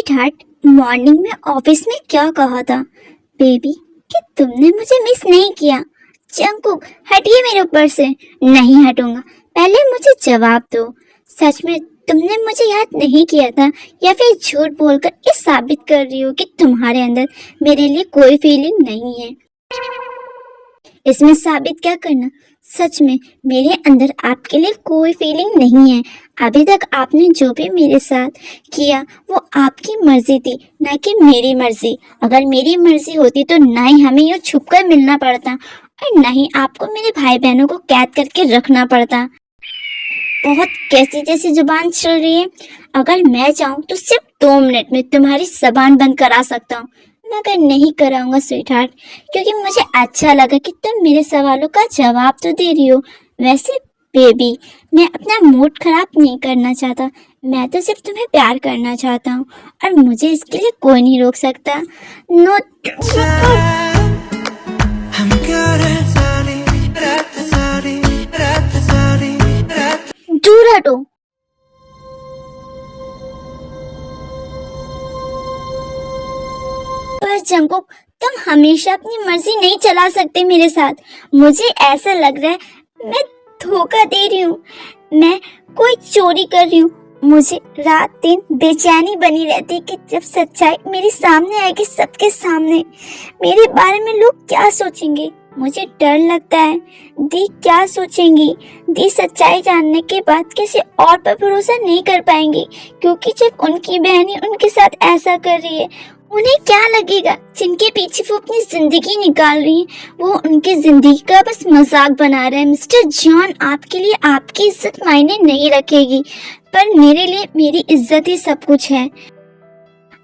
Sweet heart, morning में office में क्या कहा था बेबी कि तुमने मुझे मिस नहीं किया। जंकुक हटिए मेरे ऊपर से। नहीं हटूंगा, पहले मुझे जवाब दो। सच में तुमने मुझे याद नहीं किया था या फिर झूठ बोलकर ये साबित कर रही हो कि तुम्हारे अंदर मेरे लिए कोई फीलिंग नहीं है। इसमें साबित क्या करना? सच में मेरे अंदर आपके लिए कोई फीलिंग नहीं है। अभी तक आपने जो भी मेरे साथ किया वो आपकी मर्जी थी, ना कि मेरी मर्जी। अगर मेरी मर्जी होती तो ना ही हमें यूँ छुपकर मिलना पड़ता और ना ही आपको मेरे भाई बहनों को कैद करके रखना पड़ता। बहुत कैसी जैसी जुबान चल रही है। अगर मैं चाहूँ तो सिर्फ 2 मिनट में तुम्हारी जबान बंद करा सकता हूँ, मगर नहीं कराऊंगा स्वीट हार्ट, क्योंकि मुझे अच्छा लगा कि तुम मेरे सवालों का जवाब तो दे रही हो। वैसे बेबी, मैं अपना मूड खराब नहीं करना चाहता, मैं तो सिर्फ तुम्हें प्यार करना चाहता हूँ और मुझे इसके लिए कोई नहीं रोक सकता। नो दूर हटो। पर जंकुक, तुम हमेशा अपनी मर्जी नहीं चला सकते मेरे साथ। मुझे ऐसा लग रहा है मैं धोखा दे रही हूँ, मैं कोई चोरी कर रही हूँ। मुझे रात दिन बेचैनी बनी रहती है कि जब सच्चाई मेरे सामने आएगी, सबके सामने, मेरे बारे में लोग क्या सोचेंगे। मुझे डर लगता है दी क्या सोचेंगी। दी सच्चाई जानने के बाद किसी और पर भरोसा नहीं कर पाएंगी, क्योंकि जब उनकी बहनी उनके साथ ऐसा कर रही है, उन्हें क्या लगेगा? जिनके पीछे वो अपनी जिंदगी निकाल रही है, वो उनकी जिंदगी का बस मजाक बना रहे हैं। मिस्टर जॉन, आपके लिए आपकी इज्जत मायने नहीं रखेगी, पर मेरे लिए मेरी इज्जत ही सब कुछ है।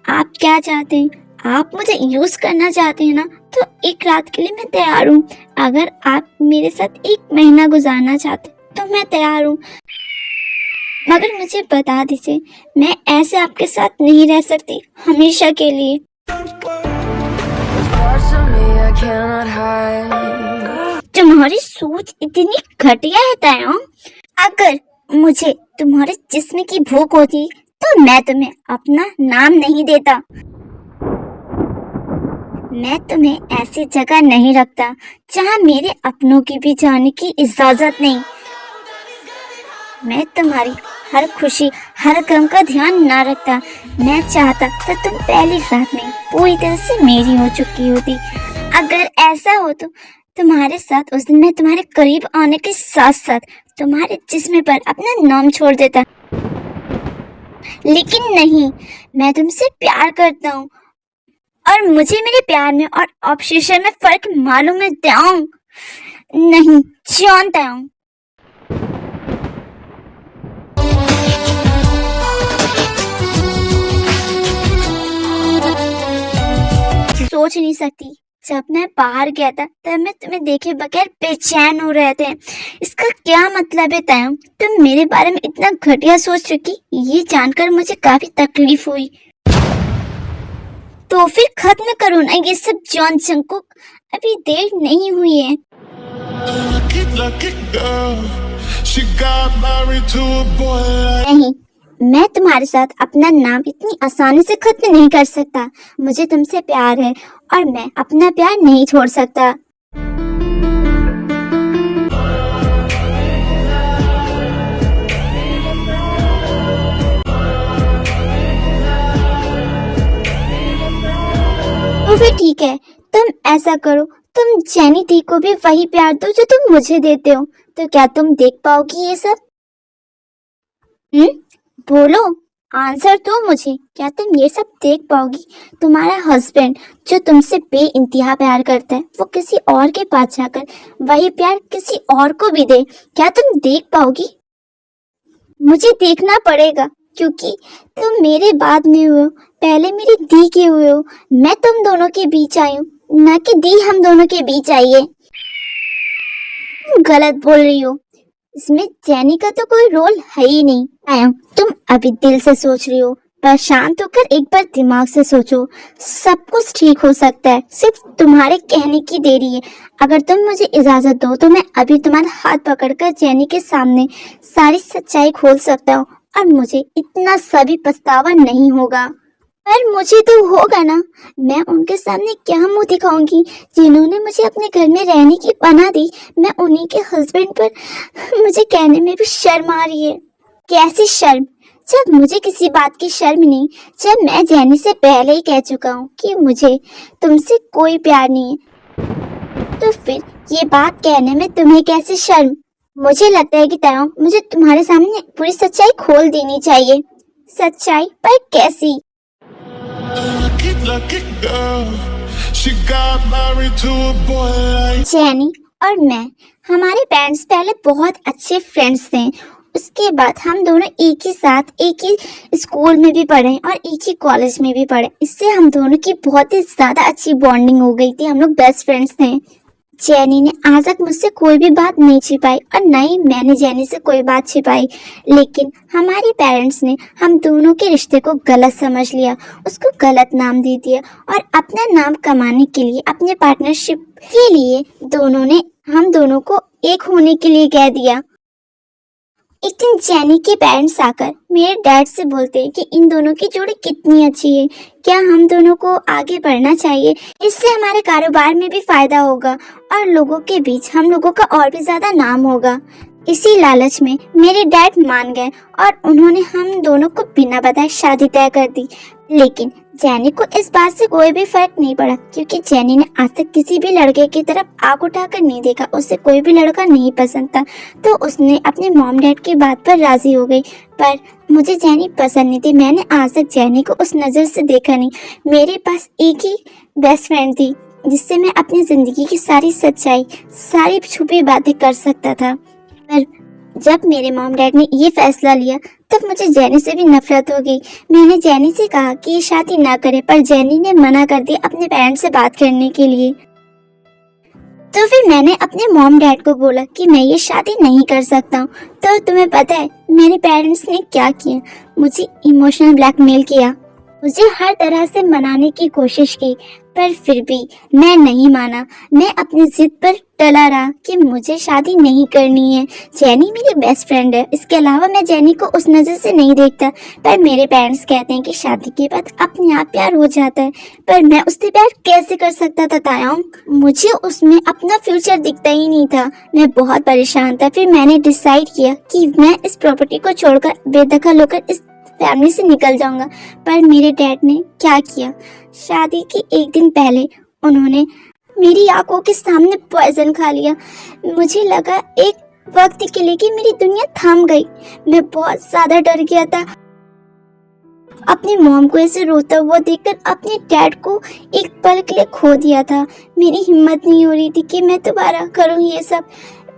आप क्या चाहते हैं? आप मुझे यूज करना चाहते हैं ना, तो एक रात के लिए मैं तैयार हूँ। अगर आप मेरे साथ 1 महीना गुजारना चाहते तो मैं तैयार हूँ, मगर मुझे बता दीजिए, मैं ऐसे आपके साथ नहीं रह सकती हमेशा के लिए। तुम्हारी सोच इतनी घटिया है तायम। अगर मुझे तुम्हारे जिस्म की भूख होती तो मैं तुम्हें अपना नाम नहीं देता। मैं तुम्हें ऐसी जगह नहीं रखता जहाँ मेरे अपनों की भी जाने की इजाजत नहीं। मैं तुम्हारी हर खुशी हर गम का ध्यान ना रखता। मैं चाहता तो तुम पहली रात में पूरी तरह से मेरी हो चुकी होती। अगर ऐसा हो तो तुम्हारे साथ उस दिन मैं तुम्हारे करीब आने के साथ साथ तुम्हारे जिस्म पर अपना नाम छोड़ देता। लेकिन नहीं, मैं तुमसे प्यार करता हूँ और मुझे मेरे प्यार में और ऑब्सेशन में फर्क मालूम है तायम। नहीं जानता हूँ। सोच नहीं सकती, जब मैं बाहर गया था तब मैं तुम्हें देखे बगैर बेचैन हो रहे थे। इसका क्या मतलब है तायम? तुम मेरे बारे में इतना घटिया सोच चुकी, ये जानकर मुझे काफी तकलीफ हुई। तो फिर खत्म करो ना ये सब जॉन जंकुक, अभी देर नहीं हुई है। नहीं, मैं तुम्हारे साथ अपना नाम इतनी आसानी से खत्म नहीं कर सकता। मुझे तुमसे प्यार है और मैं अपना प्यार नहीं छोड़ सकता। तो फिर ठीक है, तुम ऐसा करो, तुम जेनी दी को भी वही प्यार दो जो तुम मुझे देते हो। तो क्या तुम देख पाओगी ये सब? बोलो, आंसर दो मुझे, क्या तुम ये सब देख पाओगी? तुम्हारा हस्बैंड जो तुमसे बेइंतहा प्यार करता है, वो किसी और के पास जाकर वही प्यार किसी और को भी दे, क्या तुम देख पाओगी? मुझे देखना पड़ेगा, क्योंकि तुम मेरे बाद में हुए हो, पहले मेरी दी के हुए हो। मैं तुम दोनों के बीच आई हूँ, ना कि दी हम दोनों के बीच आई है। गलत बोल रही हो, इसमें जेनी का तो कोई रोल है ही नहीं। आया, तुम अभी दिल से सोच रही हो, पर शांत होकर एक बार दिमाग से सोचो। सब कुछ ठीक हो सकता है, सिर्फ तुम्हारे कहने की देरी है। अगर तुम मुझे इजाजत दो तो मैं अभी तुम्हारा हाथ पकड़कर जेनी के सामने सारी सच्चाई खोल सकता हूँ और मुझे इतना सा भी पछतावा नहीं होगा। पर मुझे तो होगा ना, मैं उनके सामने क्या मुंह दिखाऊंगी जिन्होंने मुझे अपने घर में रहने की पनाह दी। मैं उन्हीं के हस्बैंड पर मुझे कहने में भी शर्म आ रही है। कैसी शर्म, जब मुझे किसी बात की शर्म नहीं, जब मैं जैनी से पहले ही कह चुका हूँ कि मुझे तुमसे कोई प्यार नहीं है, तो फिर ये बात कहने में तुम्हें कैसी शर्म। मुझे लगता है कि तयाओ मुझे तुम्हारे सामने पूरी सच्चाई खोल देनी चाहिए। सच्चाई पर कैसी? जैनी और मैं, हमारे पेरेंट्स पहले बहुत अच्छे फ्रेंड्स थे। उसके बाद हम दोनों एक ही साथ एक ही स्कूल में भी पढ़े और एक ही कॉलेज में भी पढ़े। इससे हम दोनों की बहुत ही ज्यादा अच्छी बॉन्डिंग हो गई थी। हम लोग बेस्ट फ्रेंड्स थे। जैनी ने आज तक मुझसे कोई भी बात नहीं छिपाई और न ही मैंने जैनी से कोई बात छिपाई, लेकिन हमारे पेरेंट्स ने हम दोनों के रिश्ते को गलत समझ लिया, उसको गलत नाम दे दिया और अपना नाम कमाने के लिए, अपने पार्टनरशिप के लिए दोनों ने हम दोनों को एक होने के लिए कह दिया। एक दिन जैनी के पेरेंट्स आकर मेरे डैड से बोलते हैं कि इन दोनों की जोड़ी कितनी अच्छी है, क्या हम दोनों को आगे बढ़ना चाहिए, इससे हमारे कारोबार में भी फायदा होगा और लोगों के बीच हम लोगों का और भी ज्यादा नाम होगा। इसी लालच में मेरे डैड मान गए और उन्होंने हम दोनों को बिना बताए शादी तय कर दी। लेकिन जैनी को इस बात से कोई भी फर्क नहीं पड़ा, क्योंकि जैनी ने आज तक किसी भी लड़के की तरफ आंख उठाकर नहीं देखा। उसे कोई भी लड़का नहीं पसंद था, तो उसने अपने मॉम डैड की बात पर राजी हो गई। पर मुझे जैनी पसंद नहीं थी। मैंने आज तक जैनी को उस नज़र से देखा नहीं। मेरे पास एक ही बेस्ट फ्रेंड थी जिससे मैं अपनी जिंदगी की सारी सच्चाई, सारी छुपी बातें कर सकता था। पर जब मेरे मॉम डैड ने ये फैसला लिया, तब मुझे जैनी से भी नफरत हो गई। मैंने जैनी से कहा कि ये शादी ना करे, पर जैनी ने मना कर दिया अपने पेरेंट्स से बात करने के लिए। तो फिर मैंने अपने मॉम डैड को बोला कि मैं ये शादी नहीं कर सकता हूँ। तो तुम्हें पता है मेरे पेरेंट्स ने क्या किया? मुझे इमोशनल ब्लैकमेल किया, मुझे हर तरह से मनाने की कोशिश की, पर फिर भी मैं नहीं माना। मैं अपनी जिद पर टला रहा कि मुझे शादी नहीं करनी है। जैनी मेरी बेस्ट फ्रेंड है, इसके अलावा मैं जैनी को उस नज़र से नहीं देखता। पर मेरे पेरेंट्स कहते हैं कि शादी के बाद अपने आप प्यार हो जाता है, पर मैं उससे प्यार कैसे कर सकता था तायाओं? मुझे उसमें अपना फ्यूचर दिखता ही नहीं था। मैं बहुत परेशान था। फिर मैंने डिसाइड किया कि मैं इस प्रॉपर्टी को छोड़कर बेदखल होकर इस फैमिली से निकल जाऊंगा। पर मेरे डैड ने क्या किया? शादी के एक दिन पहले उन्होंने मेरी आंखों के सामने पॉइजन खा लिया। मुझे लगा एक वक्त के लिए कि मेरी दुनिया थम गई। मैं बहुत ज्यादा डर गया था। अपनी मॉम को ऐसे रोता हुआ देखकर अपने डैड को एक पल के लिए खो दिया था। मेरी हिम्मत नहीं हो रही थी कि मैं दोबारा करूं ये सब।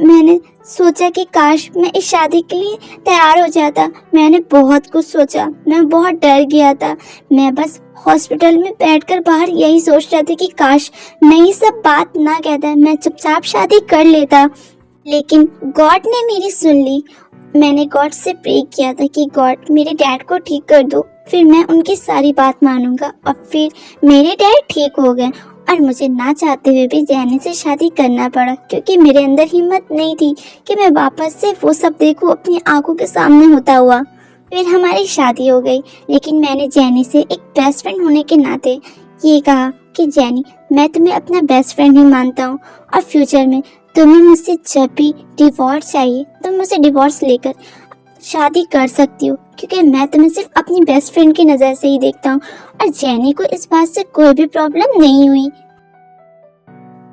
मैंने सोचा कि काश मैं इस शादी के लिए तैयार हो जाता। मैंने बहुत कुछ सोचा, मैं बहुत डर गया था। मैं बस हॉस्पिटल में बैठकर बाहर यही सोच रहा था कि काश मैं ये सब बात ना कहता, मैं चुपचाप शादी कर लेता। लेकिन गॉड ने मेरी सुन ली। मैंने गॉड से प्रे किया था कि गॉड मेरे डैड को ठीक कर दो, फिर मैं उनकी सारी बात मानूंगा। और फिर मेरे डैड ठीक हो गए और मुझे ना चाहते हुए भी जैनी से शादी करना पड़ा, क्योंकि मेरे अंदर हिम्मत नहीं थी कि मैं वापस से वो सब देखूं अपनी आंखों के सामने होता हुआ। फिर हमारी शादी हो गई, लेकिन मैंने जैनी से एक बेस्ट फ्रेंड होने के नाते ये कहा कि जैनी, मैं तुम्हें अपना बेस्ट फ्रेंड ही मानता हूँ और फ्यूचर में तुम्हें मुझसे जब भी डिवोर्स चाहिए तुम मुझसे डिवोर्स लेकर शादी कर सकती हो, क्योंकि मैं तुम्हें सिर्फ अपनी बेस्ट फ्रेंड की नज़र से ही देखता हूँ। और जैनी को इस बात से कोई भी प्रॉब्लम नहीं हुई।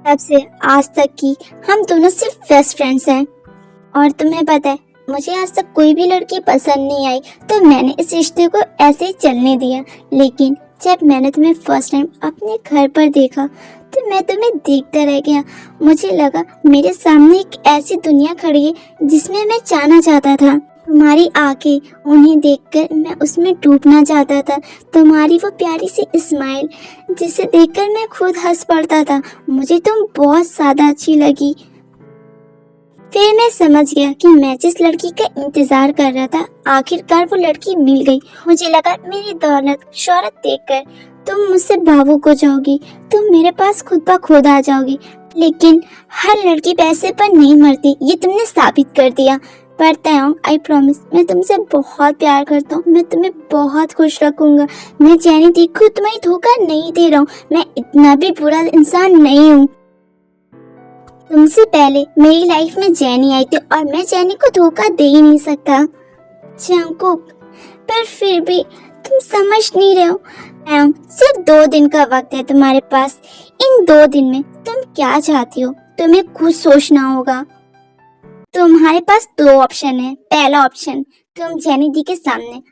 तब से आज तक की हम दोनों सिर्फ बेस्ट फ्रेंड्स हैं। और तुम्हें पता है, मुझे आज तक कोई भी लड़की पसंद नहीं आई, तो मैंने इस रिश्ते को ऐसे ही चलने दिया। लेकिन जब मैंने तुम्हें फर्स्ट टाइम अपने घर पर देखा, तो मैं तुम्हें देखता रह गया। मुझे लगा मेरे सामने एक ऐसी दुनिया खड़ी है जिसमें मैं जाना चाहता था। तुम्हारी आंखें, उन्हें देखकर मैं उसमें डूबना चाहता था। तुम्हारी वो प्यारी सी स्माइल, जिसे देखकर मैं खुद हंस पड़ता था। मुझे तुम बहुत ज्यादा अच्छी लगी। फिर मैं समझ गया कि मैं जिस लड़की का इंतजार कर रहा था, आखिरकार वो लड़की मिल गई। मुझे लगा मेरी दौलत, शोहरत देखकर तुम मुझसे भावुक हो जाओगी, तुम मेरे पास खुद ब खुद आ जाओगी। लेकिन हर लड़की पैसे पर नहीं मरती, ये तुमने साबित कर दिया। पर तायंग आई प्रॉमिस मैं तुमसे बहुत प्यार करता हूँ, मैं तुम्हें बहुत खुश रखूंगा। मैं जेनी दी को तुम्हें धोखा नहीं दे रहा हूँ, मैं इतना भी बुरा इंसान नहीं हूँ। तुमसे पहले मेरी लाइफ में जेनी आई थी और मैं जेनी को धोखा दे ही नहीं सकता जंगकुक, पर फिर भी तुम समझ नहीं रहे हो। तायंग सिर्फ 2 दिन का वक्त है तुम्हारे पास, इन 2 दिन में तुम क्या चाहती हो तुम्हें खुद सोचना होगा। तुम्हारे पास 2 ऑप्शन है। पहला ऑप्शन, तुम जेनी दी के सामने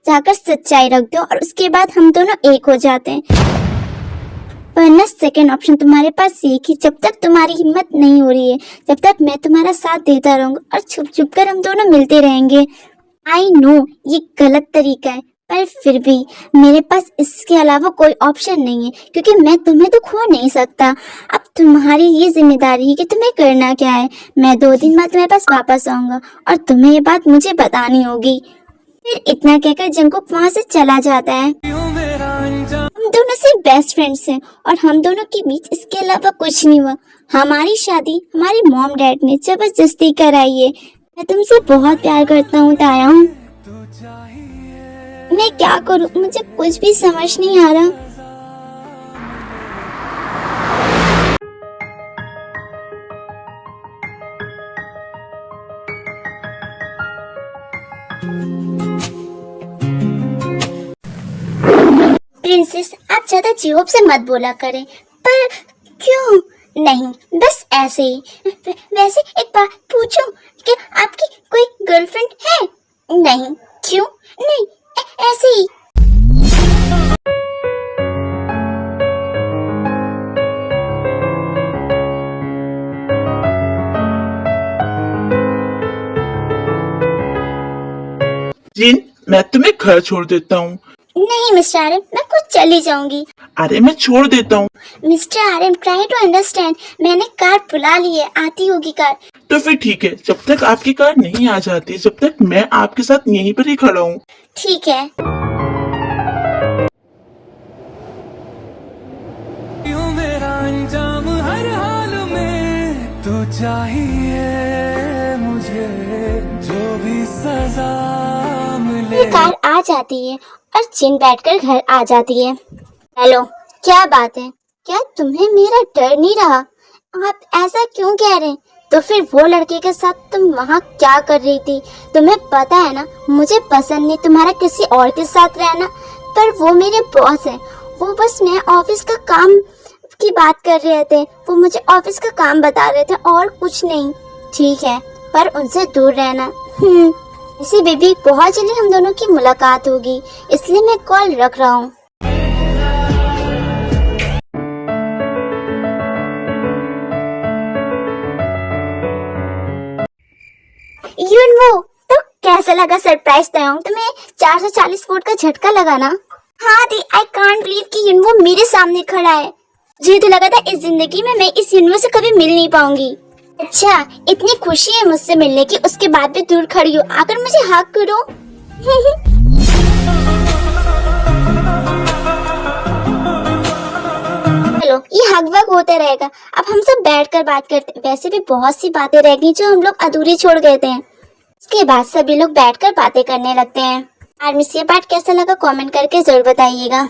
जाकर सच्चाई रख दो और उसके बाद हम दोनों एक हो जाते हैं, वरना सेकंड ऑप्शन तुम्हारे पास ये कि जब तक तुम्हारी हिम्मत नहीं हो रही है, जब तक मैं तुम्हारा साथ देता रहूंगा और छुप छुप कर हम दोनों मिलते रहेंगे। आई नो ये गलत तरीका है, पर फिर भी मेरे पास इसके अलावा कोई ऑप्शन नहीं है, क्योंकि मैं तुम्हें तो खो नहीं सकता। अब तुम्हारी ये जिम्मेदारी है कि तुम्हें करना क्या है। मैं 2 दिन बाद तुम्हारे पास वापस आऊंगा और तुम्हें ये बात मुझे बतानी होगी। फिर इतना कहकर जंगकुक वहाँ से चला जाता है। हम दोनों सिर्फ बेस्ट फ्रेंड्स हैं और हम दोनों के बीच इसके अलावा कुछ नहीं हुआ। हमारी शादी हमारे मॉम डैड ने जबरदस्ती कराई है। मैं तुमसे बहुत प्यार करता हूँ तायंग, मैं क्या करूँ, मुझे कुछ भी समझ नहीं आ रहा। प्रिंसेस आप ज्यादा जीहोप से मत बोला करें। पर क्यों? नहीं बस ऐसे ही। वैसे एक बात पूछूं कि आपकी कोई गर्लफ्रेंड है? नहीं। क्यों? नहीं ऐसे ही। जिन, मैं तुम्हें घर छोड़ देता हूँ। नहीं मिस्टर आर्यन, मैं खुद चली जाऊंगी। अरे मैं छोड़ देता हूँ। Mister Aryan try to understand, मैंने कार बुला ली है, आती होगी कार। तो फिर ठीक है, जब तक आपकी कार नहीं आ जाती, जब तक मैं आपके साथ यहीं पर ही खड़ा हूँ। ठीक है। मेरा अंजाम हर हाल में तो चाहिए मुझे, जो भी सजा मिले। कार आ जाती है और जिन बैठकर घर आ जाती है। हेलो, क्या बात है? क्या तुम्हें मेरा डर नहीं रहा? आप ऐसा क्यों कह रहे हैं? तो फिर वो लड़के के साथ तुम वहाँ क्या कर रही थी? तुम्हें पता है ना मुझे पसंद नहीं तुम्हारा किसी और के साथ रहना, पर वो मेरे बॉस हैं। वो बस मैं ऑफिस का काम की बात कर रहे थे, वो मुझे ऑफिस का काम बता रहे थे और कुछ नहीं। ठीक है, पर उनसे दूर रहना। इसी बेबी बहुत जल्दी हम दोनों की मुलाकात होगी, इसलिए मैं कॉल रख रहा हूँ। युनवो, तो कैसा लगा सरप्राइज तायंग? तुम्हें 440 वोट का झटका लगा ना? हाँ दी, आई कांट बिलीव कि युनवो मेरे सामने खड़ा है। मुझे तो लगा था इस जिंदगी में मैं इस युनवो से कभी मिल नहीं पाऊंगी। अच्छा, इतनी खुशी है मुझसे मिलने की, उसके बाद भी दूर खड़ी हो, आकर मुझे हक करो। चलो ये हक वक होता रहेगा, अब हम सब बैठकर बात करते। वैसे भी बहुत सी बातें रह गई जो हम लोग अधूरी छोड़ गए थे। उसके बाद सभी लोग बैठकर बातें करने लगते हैं। आर्मी से ये पार्ट कैसा लगा कमेंट करके जरूर बताइएगा।